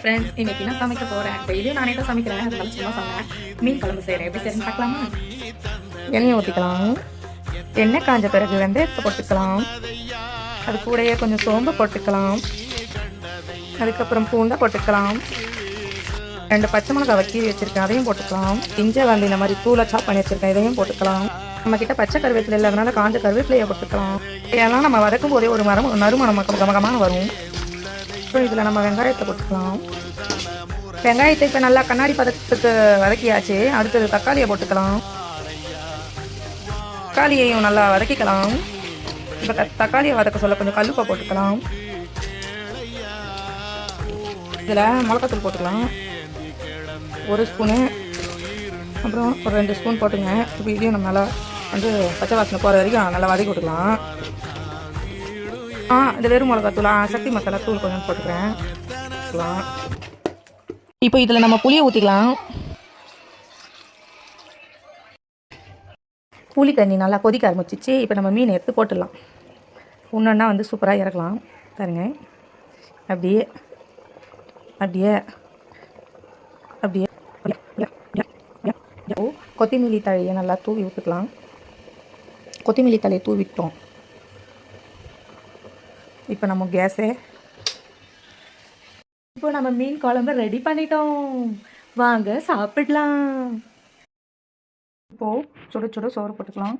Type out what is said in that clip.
Friends, இன்னைக்கு நான் சமைக்க போகிறேன். டெய்லியும் நானே தான் சமைக்கிறேன். அதனால சும்மா சொன்னேன். மீன் குழம்பு செய்கிறேன். எப்படி செய்யணும்னு பார்க்கலாமா? எண்ணெயை ஊற்றிக்கலாம். எண்ணெய் காஞ்ச பிறகு வெந்தயத்தை போட்டுக்கலாம். அது கூடயே கொஞ்சம் சோம்பு போட்டுக்கலாம். அதுக்கப்புறம் பூண்டை போட்டுக்கலாம். 2 பச்சை மிளகாய் கீறி வச்சுருக்கேன், அதையும் போட்டுக்கலாம். இஞ்சி வந்து இந்த மாதிரி தூளை சாப் பண்ணி வச்சுருக்கேன், இதையும் போட்டுக்கலாம். நம்மக்கிட்ட பச்சை கருவேப்பிலை இல்லாதனால காஞ்ச கருவேப்பிலையை போட்டுக்கலாம். இதெல்லாம் நம்ம வதக்கும் போதே ஒரு நறுமணம் கமகமாக வரும். இப்போ இதில் நம்ம வெங்காயத்தை போட்டுக்கலாம். வெங்காயத்தை இப்போ நல்லா கண்ணாடி பதத்துக்கு வதக்கியாச்சு. அடுத்தது தக்காளியை போட்டுக்கலாம். தக்காளியையும் நல்லா வதக்கிக்கலாம். இப்போ தக்காளியை வதக்க சொல்ல கொஞ்சம் கல்லுப்பை போட்டுக்கலாம். இதில் மிளகாத்தூள் போட்டுக்கலாம். 1 ஸ்பூனு, அப்புறம் ஒரு 2 ஸ்பூன் போட்டுங்க. இப்போ இதையும் நம்ம நல்லா வந்து பச்சை வாசனை போகிற வரைக்கும் நல்லா வதக்கி விட்டுக்கலாம். இது வெறும் மிளகாத்தூள், சக்தி மசாலா தூள் கொஞ்சம் போட்டுக்கிறேன். இப்போ இதில் நம்ம புளியை ஊற்றிக்கலாம். புளி தண்ணி நல்லா கொதிக்க ஆரம்பிச்சிச்சு. இப்போ நம்ம மீன் எடுத்து போட்டுடலாம். ஒன்றா வந்து சூப்பராக இறக்கலாம். பாருங்க, அப்படியே அப்படியே அப்படியே கொத்தமல்லி தழையை நல்லா தூவி விட்டுக்கலாம். கொத்தமல்லி தழையை தூவிட்டோம். இப்போ நம்ம இப்போ நம்ம மீன் குழம்பு ரெடி பண்ணிட்டோம். வாங்க சாப்பிடலாம். இப்போது சுட சுட சோறு போட்டுக்கலாம்.